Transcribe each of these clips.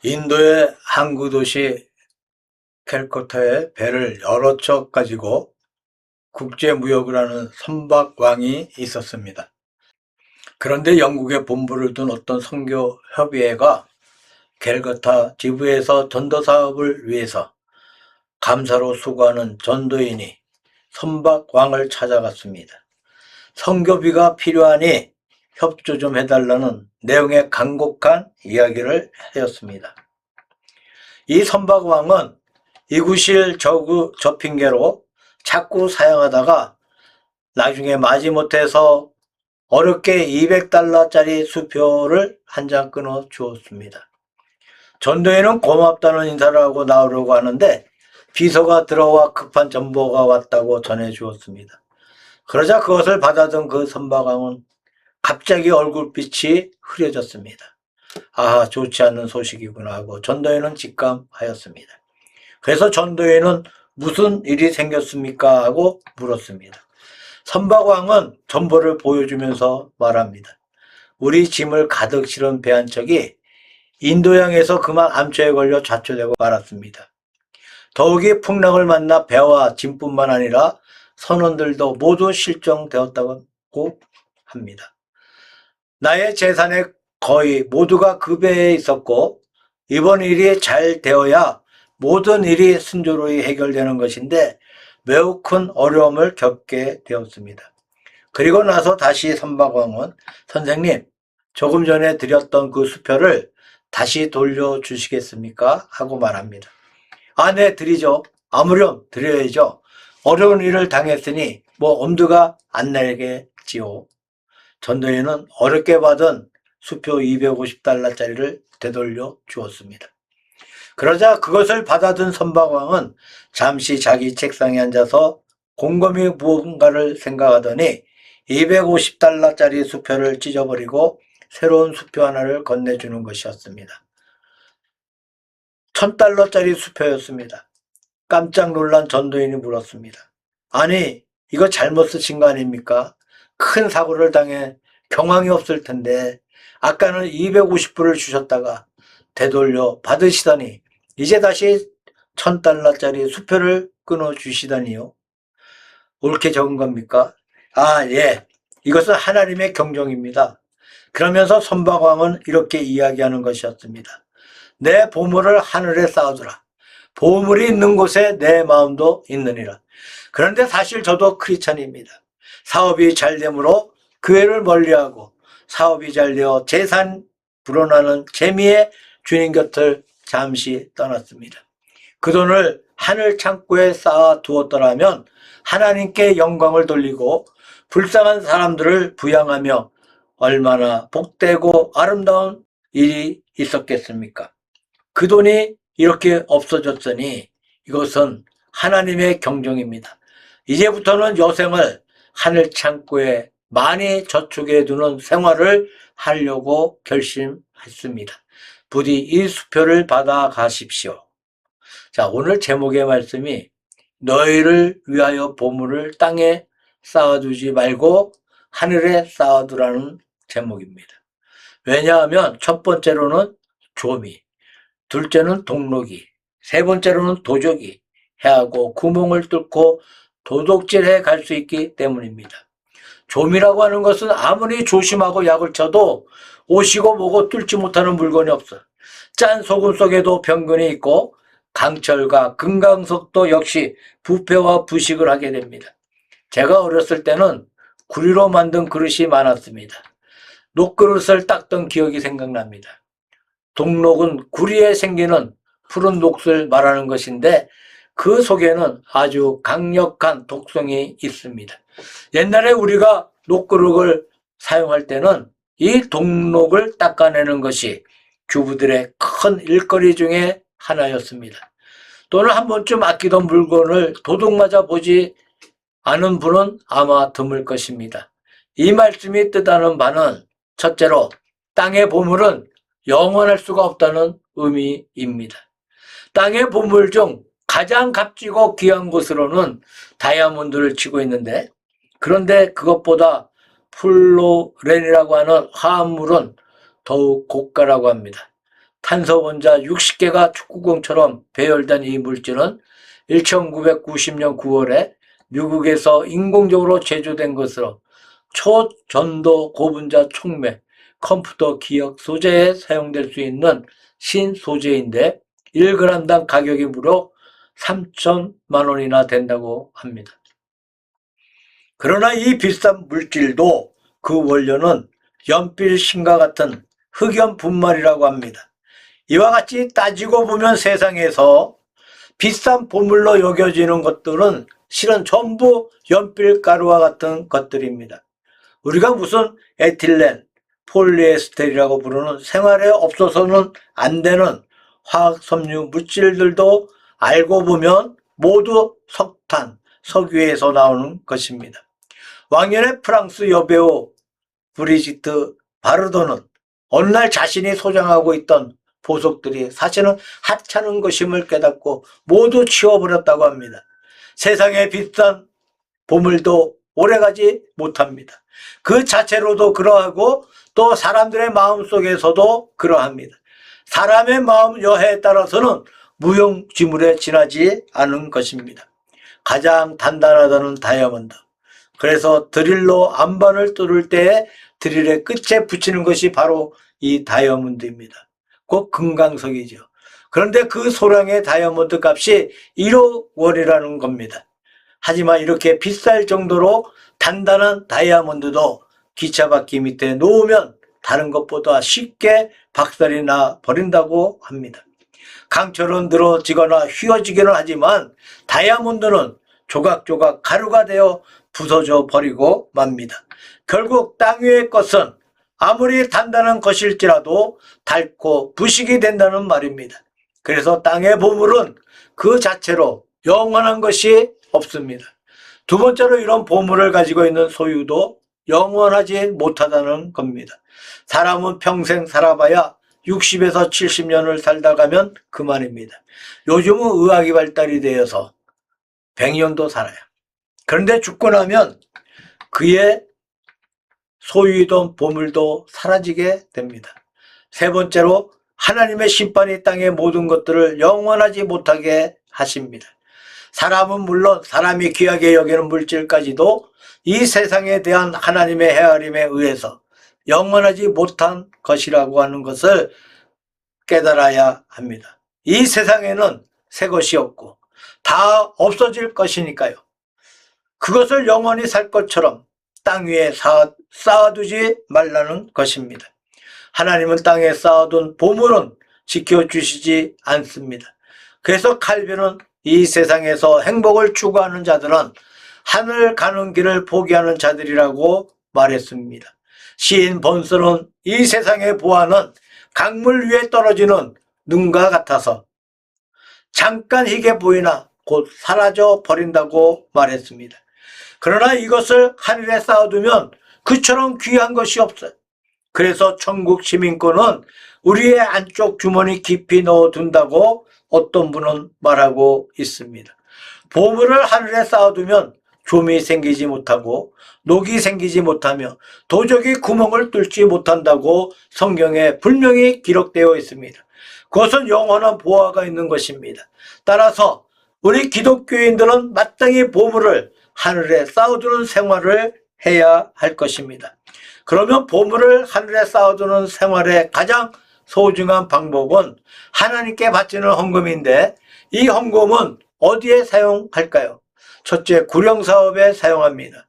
인도의 항구 도시 캘커타에 배를 여러 척 가지고 국제무역을 하는 선박왕이 있었습니다. 그런데 영국에 본부를 둔 어떤 선교 협의회가 캘커타 지부에서 전도 사업을 위해서 감사로 수고하는 전도인이 선박왕을 찾아갔습니다. 선교비가 필요하니 협조 좀 해달라는 내용의 간곡한 이야기를 하였습니다. 이 선박왕은 이구실 저 핑계로 자꾸 사양하다가 나중에 마지못해서 어렵게 200달러짜리 수표를 한 장 끊어 주었습니다. 전도인은 고맙다는 인사를 하고 나오려고 하는데 비서가 들어와 급한 정보가 왔다고 전해 주었습니다. 그러자 그것을 받아든 그 선박왕은 갑자기 얼굴빛이 흐려졌습니다. 아, 좋지 않은 소식이구나 하고 전도인은 직감하였습니다. 그래서 전도인은 무슨 일이 생겼습니까? 하고 물었습니다. 선박왕은 전보를 보여주면서 말합니다. 우리 짐을 가득 실은 배 한 척이 인도양에서 그만 암초에 걸려 좌초되고 말았습니다. 더욱이 풍랑을 만나 배와 짐뿐만 아니라 선원들도 모두 실종되었다고 합니다. 나의 재산의 거의 모두가 그 배에 있었고 이번 일이 잘 되어야 모든 일이 순조로이 해결되는 것인데 매우 큰 어려움을 겪게 되었습니다. 그리고 나서 다시 선박왕은 선생님, 조금 전에 드렸던 그 수표를 다시 돌려주시겠습니까? 하고 말합니다. 아, 네, 드리죠. 아무렴 드려야죠. 어려운 일을 당했으니 뭐 엄두가 안 나겠지요. 전도인은 어렵게 받은 수표 250달러짜리를 되돌려 주었습니다. 그러자 그것을 받아든 선박왕은 잠시 자기 책상에 앉아서 곰곰이 무언가를 생각하더니 250달러짜리 수표를 찢어버리고 새로운 수표 하나를 건네주는 것이었습니다. 1000달러짜리 수표였습니다. 깜짝 놀란 전도인이 물었습니다. 아니, 이거 잘못 쓰신 거 아닙니까? 큰 사고를 당해 경황이 없을 텐데 아까는 250불을 주셨다가 되돌려 받으시더니 이제 다시 1000달러짜리 수표를 끊어주시다니요. 옳게 적은 겁니까? 아, 예. 이것은 하나님의 경종입니다. 그러면서 선박왕은 이렇게 이야기하는 것이었습니다. 내 보물을 하늘에 쌓아두라. 보물이 있는 곳에 내 마음도 있느니라. 그런데 사실 저도 크리스찬입니다. 사업이 잘 되므로 교회를 멀리하고 사업이 잘 되어 재산 불어나는 재미에 주님 곁을 잠시 떠났습니다. 그 돈을 하늘 창고에 쌓아 두었더라면 하나님께 영광을 돌리고 불쌍한 사람들을 부양하며 얼마나 복되고 아름다운 일이 있었겠습니까? 그 돈이 이렇게 없어졌으니 이것은 하나님의 경종입니다. 이제부터는 여생을 하늘 창고에 많이 저축해 두는 생활을 하려고 결심했습니다. 부디 이 수표를 받아 가십시오. 자, 오늘 제목의 말씀이 너희를 위하여 보물을 땅에 쌓아두지 말고 하늘에 쌓아두라는 제목입니다. 왜냐하면 첫 번째로는 조미, 둘째는 동록이, 세 번째로는 도적이 해하고 구멍을 뚫고 도둑질해 갈 수 있기 때문입니다. 조미라고 하는 것은 아무리 조심하고 약을 쳐도 오시고 뭐고 뚫지 못하는 물건이 없어. 짠 소금 속에도 병균이 있고 강철과 금강석도 역시 부패와 부식을 하게 됩니다. 제가 어렸을 때는 구리로 만든 그릇이 많았습니다. 녹그릇을 닦던 기억이 생각납니다. 동록은 구리에 생기는 푸른 녹을 말하는 것인데 그 속에는 아주 강력한 독성이 있습니다. 옛날에 우리가 녹그릇을 사용할 때는 이 동록을 닦아내는 것이 주부들의 큰 일거리 중에 하나였습니다. 또는 한 번쯤 아끼던 물건을 도둑맞아 보지 않은 분은 아마 드물 것입니다. 이 말씀이 뜻하는 바는 첫째로 땅의 보물은 영원할 수가 없다는 의미입니다. 땅의 보물 중 가장 값지고 귀한 것으로는 다이아몬드를 치고 있는데 그런데 그것보다 플로렌이라고 하는 화합물은 더욱 고가라고 합니다. 탄소 원자 60개가 축구공처럼 배열된 이 물질은 1990년 9월에 미국에서 인공적으로 제조된 것으로 초전도 고분자 촉매 컴퓨터 기억 소재에 사용될 수 있는 신소재인데 1g당 가격이 무려 3천만 원이나 된다고 합니다. 그러나 이 비싼 물질도 그 원료는 연필심과 같은 흑연 분말이라고 합니다. 이와 같이 따지고 보면 세상에서 비싼 보물로 여겨지는 것들은 실은 전부 연필가루와 같은 것들입니다. 우리가 무슨 에틸렌, 폴리에스테르라고 부르는 생활에 없어서는 안 되는 화학 섬유 물질들도 알고 보면 모두 석탄, 석유에서 나오는 것입니다. 왕년의 프랑스 여배우 브리지트 바르도는 어느 날 자신이 소장하고 있던 보석들이 사실은 하찮은 것임을 깨닫고 모두 치워버렸다고 합니다. 세상에 비싼 보물도 오래가지 못합니다. 그 자체로도 그러하고 또 사람들의 마음속에서도 그러합니다. 사람의 마음 여해에 따라서는 무용지물에 지나지 않은 것입니다. 가장 단단하다는 다이아몬드. 그래서 드릴로 안반을 뚫을 때에 드릴의 끝에 붙이는 것이 바로 이 다이아몬드입니다. 곧 금강석이죠. 그런데 그 소량의 다이아몬드 값이 1억 원이라는 겁니다. 하지만 이렇게 비쌀 정도로 단단한 다이아몬드도 기차바퀴 밑에 놓으면 다른 것보다 쉽게 박살이 나 버린다고 합니다. 강철은 늘어지거나 휘어지기는 하지만 다이아몬드는 조각조각 가루가 되어 부서져 버리고 맙니다. 결국 땅 위의 것은 아무리 단단한 것일지라도 닳고 부식이 된다는 말입니다. 그래서 땅의 보물은 그 자체로 영원한 것이 없습니다. 두 번째로 이런 보물을 가지고 있는 소유도 영원하지 못하다는 겁니다. 사람은 평생 살아봐야 60에서 70년을 살다 가면 그만입니다. 요즘은 의학이 발달이 되어서 100년도 살아요. 그런데 죽고 나면 그의 소유이던 보물도 사라지게 됩니다. 세 번째로 하나님의 심판이 땅의 모든 것들을 영원하지 못하게 하십니다. 사람은 물론 사람이 귀하게 여기는 물질까지도 이 세상에 대한 하나님의 헤아림에 의해서 영원하지 못한 것이라고 하는 것을 깨달아야 합니다. 이 세상에는 새 것이 없고 다 없어질 것이니까요. 그것을 영원히 살 것처럼 땅 위에 쌓아두지 말라는 것입니다. 하나님은 땅에 쌓아둔 보물은 지켜주시지 않습니다. 그래서 칼빈은 이 세상에서 행복을 추구하는 자들은 하늘 가는 길을 포기하는 자들이라고 말했습니다. 시인 본스는 이 세상의 보화는 강물 위에 떨어지는 눈과 같아서 잠깐 희게 보이나 곧 사라져 버린다고 말했습니다. 그러나 이것을 하늘에 쌓아두면 그처럼 귀한 것이 없어요. 그래서 천국 시민권은 우리의 안쪽 주머니 깊이 넣어둔다고 어떤 분은 말하고 있습니다. 보물을 하늘에 쌓아두면 좀이 생기지 못하고 녹이 생기지 못하며 도적이 구멍을 뚫지 못한다고 성경에 분명히 기록되어 있습니다. 그것은 영원한 보화가 있는 것입니다. 따라서 우리 기독교인들은 마땅히 보물을 하늘에 쌓아두는 생활을 해야 할 것입니다. 그러면 보물을 하늘에 쌓아두는 생활의 가장 소중한 방법은 하나님께 바치는 헌금인데 이 헌금은 어디에 사용할까요? 첫째, 구령사업에 사용합니다.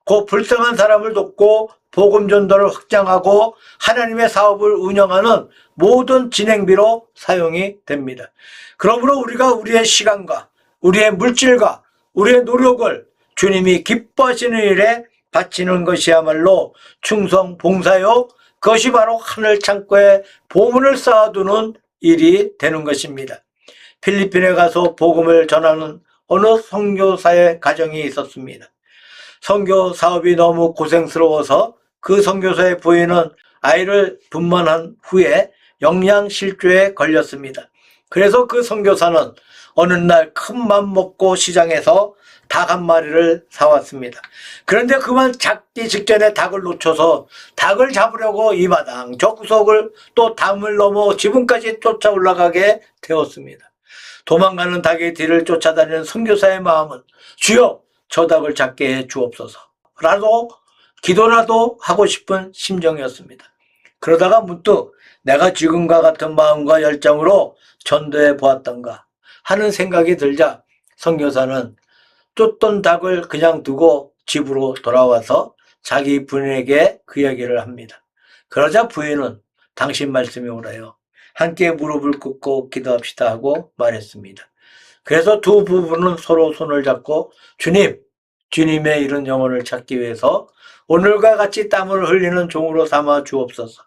그 불쌍한 사람을 돕고 복음 전도를 확장하고 하나님의 사업을 운영하는 모든 진행비로 사용이 됩니다. 그러므로 우리가 우리의 시간과 우리의 물질과 우리의 노력을 주님이 기뻐하시는 일에 바치는 것이야말로 충성 봉사요, 그것이 바로 하늘 창고에 보물을 쌓아두는 일이 되는 것입니다. 필리핀에 가서 복음을 전하는 어느 선교사의 가정이 있었습니다. 선교 사업이 너무 고생스러워서 그 선교사의 부인은 아이를 분만한 후에 영양실조에 걸렸습니다. 그래서 그 선교사는 어느 날 큰 맘 먹고 시장에서 닭 한 마리를 사왔습니다. 그런데 그만 잡기 직전에 닭을 놓쳐서 닭을 잡으려고 이 마당 저 구석을 또 담을 넘어 지붕까지 쫓아 올라가게 되었습니다. 도망가는 닭의 뒤를 쫓아다니는 선교사의 마음은 주여 저 닭을 잡게 해 주옵소서 라도 기도라도 하고 싶은 심정이었습니다. 그러다가 문득 내가 지금과 같은 마음과 열정으로 전도해 보았던가 하는 생각이 들자 선교사는 쫓던 닭을 그냥 두고 집으로 돌아와서 자기 부인에게 그 얘기를 합니다. 그러자 부인은 당신 말씀이 옳아요. 함께 무릎을 꿇고 기도합시다 하고 말했습니다. 그래서 두 부부는 서로 손을 잡고 주님의 이런 영혼을 찾기 위해서 오늘과 같이 땀을 흘리는 종으로 삼아 주옵소서.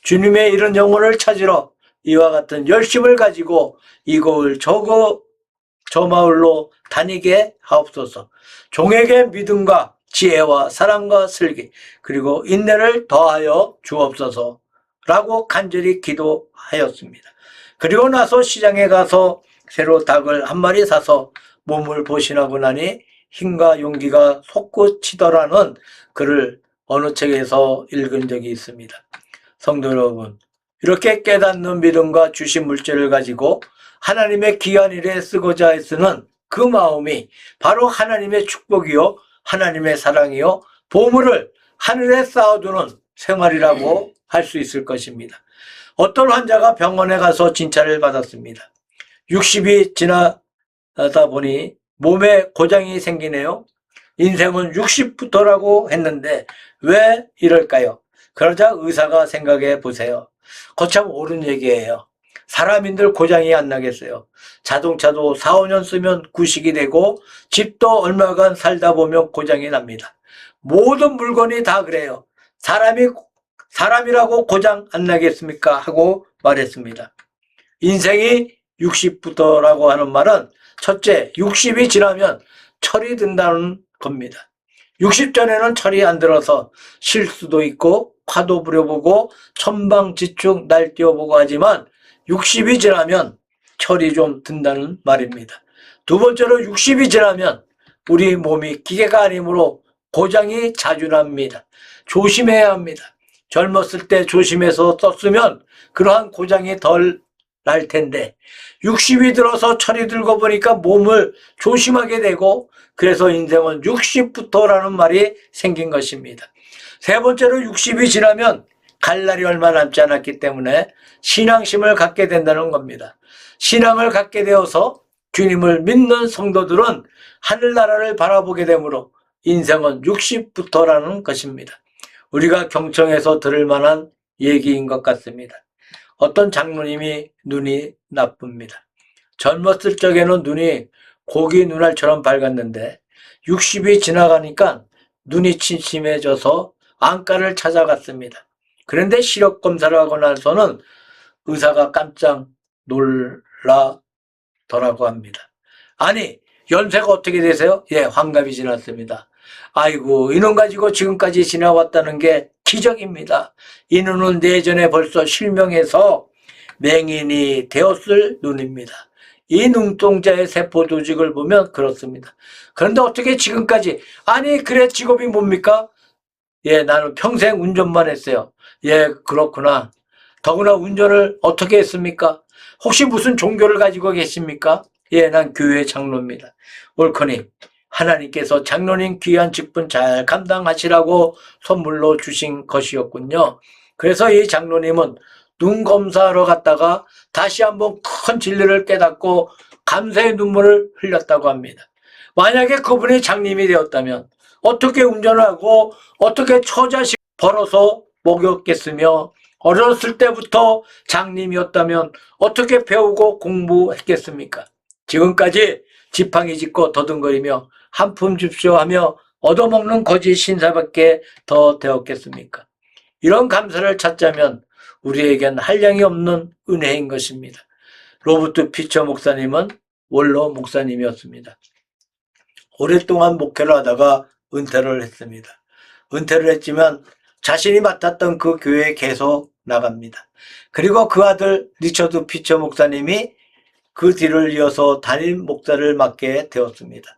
주님의 이런 영혼을 찾으러 이와 같은 열심을 가지고 이곳을 저 마을로 다니게 하옵소서. 종에게 믿음과 지혜와 사랑과 슬기 그리고 인내를 더하여 주옵소서 라고 간절히 기도하였습니다. 그리고 나서 시장에 가서 새로 닭을 한 마리 사서 몸을 보신하고 나니 힘과 용기가 솟구치더라는 글을 어느 책에서 읽은 적이 있습니다. 성도 여러분, 이렇게 깨닫는 믿음과 주신 물질을 가지고 하나님의 귀한 일에 쓰고자 애쓰는 그 마음이 바로 하나님의 축복이요 하나님의 사랑이요 보물을 하늘에 쌓아두는 생활이라고 할 수 있을 것입니다. 어떤 환자가 병원에 가서 진찰을 받았습니다. 60이 지나다 보니 몸에 고장이 생기네요. 인생은 60부터라고 했는데 왜 이럴까요? 그러자 의사가 생각해 보세요. 거참 옳은 얘기예요. 사람인들 고장이 안 나겠어요. 자동차도 4, 5년 쓰면 구식이 되고 집도 얼마간 살다 보면 고장이 납니다. 모든 물건이 다 그래요. 사람이라고 고장 안 나겠습니까? 하고 말했습니다. 인생이 60부터라고 하는 말은 첫째, 60이 지나면 철이 든다는 겁니다. 60 전에는 철이 안 들어서 실수도 있고 화도 부려보고 천방지축 날뛰어보고 하지만 60이 지나면 철이 좀 든다는 말입니다. 두 번째로 60이 지나면 우리 몸이 기계가 아니므로 고장이 자주 납니다. 조심해야 합니다. 젊었을 때 조심해서 썼으면 그러한 고장이 덜 날 텐데 60이 들어서 철이 들고 보니까 몸을 조심하게 되고 그래서 인생은 60부터라는 말이 생긴 것입니다. 세 번째로 60이 지나면 갈 날이 얼마 남지 않았기 때문에 신앙심을 갖게 된다는 겁니다. 신앙을 갖게 되어서 주님을 믿는 성도들은 하늘나라를 바라보게 되므로 인생은 60부터라는 것입니다. 우리가 경청해서 들을 만한 얘기인 것 같습니다. 어떤 장로님이 눈이 나쁩니다. 젊었을 적에는 눈이 고기 눈알처럼 밝았는데 60이 지나가니까 눈이 침침해져서 안과를 찾아갔습니다. 그런데 시력 검사를 하고 나서는 의사가 깜짝 놀라더라고 합니다. 아니, 연세가 어떻게 되세요? 예, 환갑이 지났습니다. 아이고, 이놈 가지고 지금까지 지나왔다는 게 기적입니다. 이 눈은 내전에 벌써 실명해서 맹인이 되었을 눈입니다. 이 눈동자의 세포 조직을 보면 그렇습니다. 그런데 어떻게 지금까지, 아니 그래 직업이 뭡니까? 예, 나는 평생 운전만 했어요. 예, 그렇구나. 더구나 운전을 어떻게 했습니까? 혹시 무슨 종교를 가지고 계십니까? 예, 난 교회 장로입니다. 옳거니 하나님께서 장로님 귀한 직분 잘 감당하시라고 선물로 주신 것이었군요. 그래서 이 장로님은 눈 검사하러 갔다가 다시 한번 큰 진리를 깨닫고 감사의 눈물을 흘렸다고 합니다. 만약에 그분이 장님이 되었다면 어떻게 운전을 하고 어떻게 처자식 벌어서 먹였겠으며 어렸을 때부터 장님이었다면 어떻게 배우고 공부했겠습니까? 지금까지 지팡이 짚고 더듬거리며 한품 줍쇼 하며 얻어먹는 거짓 신사밖에 더 되었겠습니까? 이런 감사를 찾자면 우리에겐 한량이 없는 은혜인 것입니다. 로버트 피처 목사님은 원로 목사님이었습니다. 오랫동안 목회를 하다가 은퇴를 했습니다. 은퇴를 했지만 자신이 맡았던 그 교회에 계속 나갑니다. 그리고 그 아들 리처드 피처 목사님이 그 뒤를 이어서 담임 목사를 맡게 되었습니다.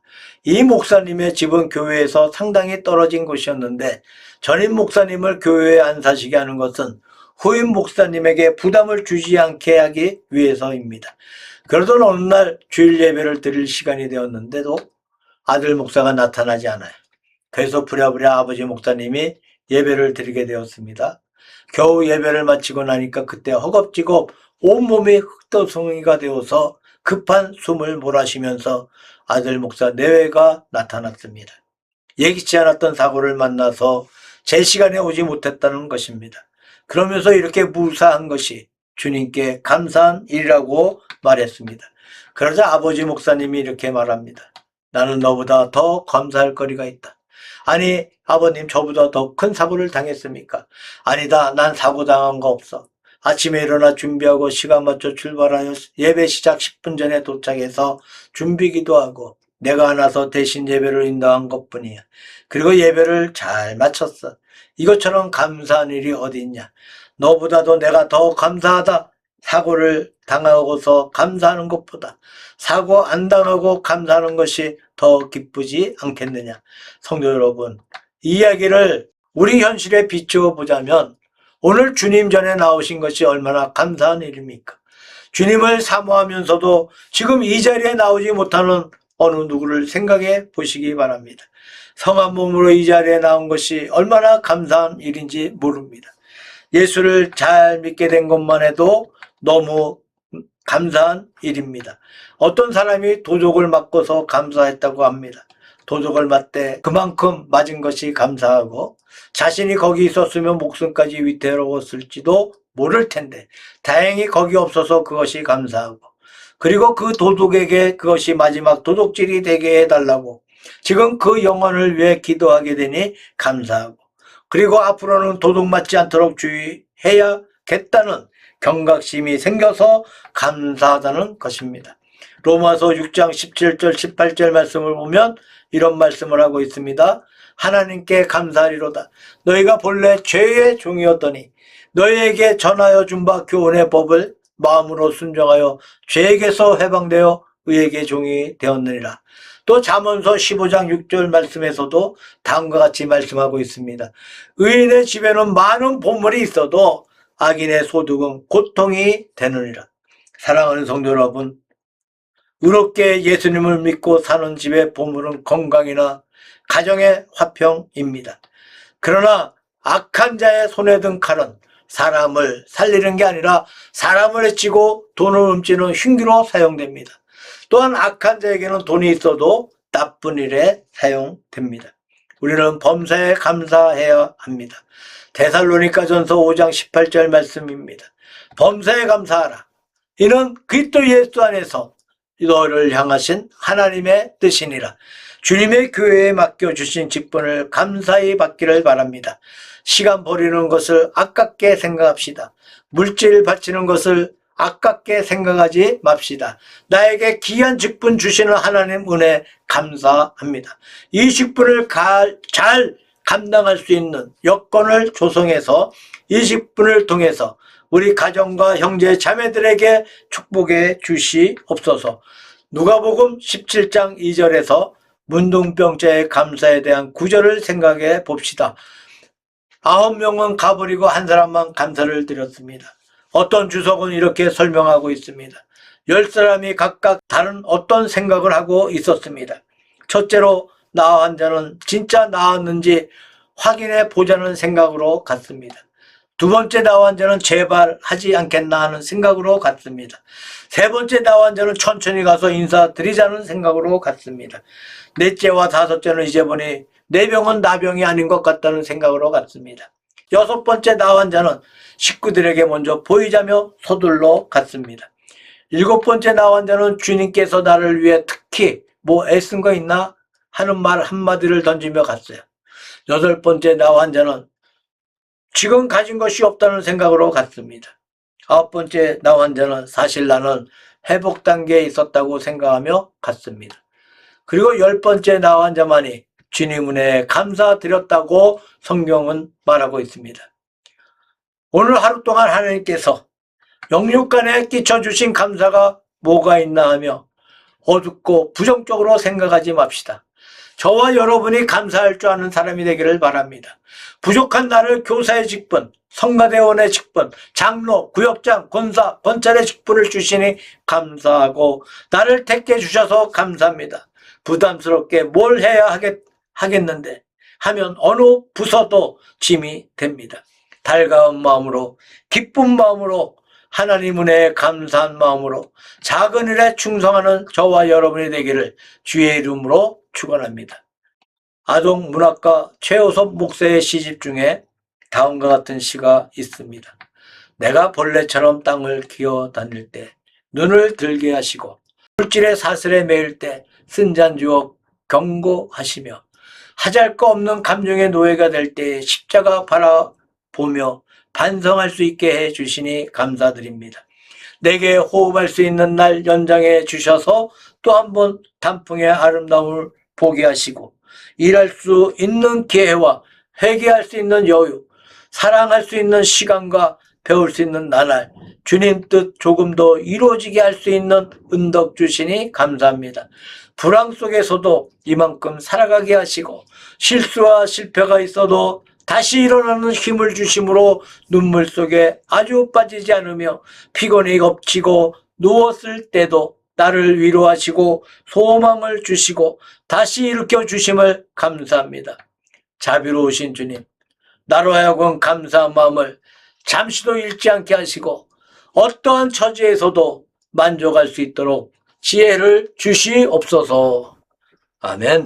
이 목사님의 집은 교회에서 상당히 떨어진 곳이었는데 전임 목사님을 교회에 안사시게 하는 것은 후임 목사님에게 부담을 주지 않게 하기 위해서입니다. 그러던 어느 날 주일 예배를 드릴 시간이 되었는데도 아들 목사가 나타나지 않아요. 그래서 부랴부랴 아버지 목사님이 예배를 드리게 되었습니다. 겨우 예배를 마치고 나니까 그때 허겁지겁 온몸이 흙더성이가 되어서 급한 숨을 몰아쉬면서 아들 목사 내외가 나타났습니다. 예기치 않았던 사고를 만나서 제 시간에 오지 못했다는 것입니다. 그러면서 이렇게 무사한 것이 주님께 감사한 일이라고 말했습니다. 그러자 아버지 목사님이 이렇게 말합니다. 나는 너보다 더 감사할 거리가 있다. 아니 아버님 저보다 더 큰 사고를 당했습니까? 아니다, 난 사고 당한 거 없어. 아침에 일어나 준비하고 시간 맞춰 출발하여 예배 시작 10분 전에 도착해서 준비기도 하고 내가 안아서 대신 예배를 인도한 것뿐이야. 그리고 예배를 잘 마쳤어. 이것처럼 감사한 일이 어디 있냐. 너보다도 내가 더 감사하다. 사고를 당하고서 감사하는 것보다 사고 안 당하고 감사하는 것이 더 기쁘지 않겠느냐. 성도 여러분, 이 이야기를 우리 현실에 비추어 보자면 오늘 주님 전에 나오신 것이 얼마나 감사한 일입니까? 주님을 사모하면서도 지금 이 자리에 나오지 못하는 어느 누구를 생각해 보시기 바랍니다. 성한 몸으로 이 자리에 나온 것이 얼마나 감사한 일인지 모릅니다. 예수를 잘 믿게 된 것만 해도 너무 감사한 일입니다. 어떤 사람이 도적을 맞고서 감사했다고 합니다. 도적을 맞대 그만큼 맞은 것이 감사하고 자신이 거기 있었으면 목숨까지 위태로웠을지도 모를 텐데 다행히 거기 없어서 그것이 감사하고 그리고 그 도둑에게 그것이 마지막 도둑질이 되게 해달라고 지금 그 영혼을 위해 기도하게 되니 감사하고 그리고 앞으로는 도둑 맞지 않도록 주의해야겠다는 경각심이 생겨서 감사하다는 것입니다. 로마서 6장 17절 18절 말씀을 보면 이런 말씀을 하고 있습니다. 하나님께 감사하리로다. 너희가 본래 죄의 종이었더니 너희에게 전하여 준 바 교훈의 법을 마음으로 순종하여 죄에게서 해방되어 의에게 종이 되었느니라. 또 잠언서 15장 6절 말씀에서도 다음과 같이 말씀하고 있습니다. 의인의 집에는 많은 보물이 있어도 악인의 소득은 고통이 되느니라. 사랑하는 성도 여러분, 의롭게 예수님을 믿고 사는 집의 보물은 건강이나 가정의 화평입니다. 그러나 악한 자의 손에 든 칼은 사람을 살리는 게 아니라 사람을 해치고 돈을 훔치는 흉기로 사용됩니다. 또한 악한 자에게는 돈이 있어도 나쁜 일에 사용됩니다. 우리는 범사에 감사해야 합니다. 데살로니가전서 5장 18절 말씀입니다. 범사에 감사하라. 이는 그리스도 예수 안에서 너를 향하신 하나님의 뜻이니라. 주님의 교회에 맡겨주신 직분을 감사히 받기를 바랍니다. 시간 버리는 것을 아깝게 생각합시다. 물질 바치는 것을 아깝게 생각하지 맙시다. 나에게 귀한 직분 주시는 하나님 은혜 감사합니다. 이 직분을 잘 감당할 수 있는 여건을 조성해서 이 직분을 통해서 우리 가정과 형제 자매들에게 축복해 주시옵소서. 누가복음 17장 2절에서 문둥병자의 감사에 대한 구절을 생각해 봅시다. 9명은 가버리고 한 사람만 감사를 드렸습니다. 어떤 주석은 이렇게 설명하고 있습니다. 10사람이 각각 다른 어떤 생각을 하고 있었습니다. 첫째로 나 환자는 진짜 나았는지 확인해 보자는 생각으로 갔습니다. 두 번째 나 환자는 제발 하지 않겠나 하는 생각으로 갔습니다. 세 번째 나 환자는 천천히 가서 인사드리자는 생각으로 갔습니다. 넷째와 다섯째는 이제 보니 내 병은 나 병이 아닌 것 같다는 생각으로 갔습니다. 여섯 번째 나 환자는 식구들에게 먼저 보이자며 서둘러 갔습니다. 일곱 번째 나 환자는 주님께서 나를 위해 특히 뭐 애쓴 거 있나 하는 말 한마디를 던지며 갔어요. 여덟 번째 나 환자는 지금 가진 것이 없다는 생각으로 갔습니다. 아홉 번째 나 환자는 사실 나는 회복 단계에 있었다고 생각하며 갔습니다. 그리고 열 번째 나 환자만이 주님 은혜에 감사드렸다고 성경은 말하고 있습니다. 오늘 하루 동안 하나님께서 영육간에 끼쳐주신 감사가 뭐가 있나 하며 어둡고 부정적으로 생각하지 맙시다. 저와 여러분이 감사할 줄 아는 사람이 되기를 바랍니다. 부족한 나를 교사의 직분, 성가대원의 직분, 장로, 구역장, 권사, 권찰의 직분을 주시니 감사하고 나를 택해 주셔서 감사합니다. 부담스럽게 뭘 해야 하겠는데 하면 어느 부서도 짐이 됩니다. 달가운 마음으로, 기쁜 마음으로, 하나님 은혜에 감사한 마음으로 작은 일에 충성하는 저와 여러분이 되기를 주의 이름으로 축원합니다. 아동 문학가 최호섭 목사의 시집 중에 다음과 같은 시가 있습니다. 내가 벌레처럼 땅을 기어 다닐 때 눈을 들게 하시고 물질의 사슬에 매일 때 쓴잔 주어 경고하시며 하잘 거 없는 감정의 노예가 될 때 십자가 바라보며 반성할 수 있게 해 주시니 감사드립니다. 내게 호흡할 수 있는 날 연장해 주셔서 또 한 번 단풍의 아름다움을 보게 하시고 일할 수 있는 기회와 회개할 수 있는 여유, 사랑할 수 있는 시간과 배울 수 있는 나날, 주님 뜻 조금 더 이루어지게 할 수 있는 은덕 주시니 감사합니다. 불황 속에서도 이만큼 살아가게 하시고 실수와 실패가 있어도 다시 일어나는 힘을 주심으로 눈물 속에 아주 빠지지 않으며 피곤이 겹치고 누웠을 때도 나를 위로하시고 소망을 주시고 다시 일으켜 주심을 감사합니다. 자비로우신 주님, 나로 하여금 감사한 마음을 잠시도 잃지 않게 하시고 어떠한 처지에서도 만족할 수 있도록 지혜를 주시옵소서. 아멘.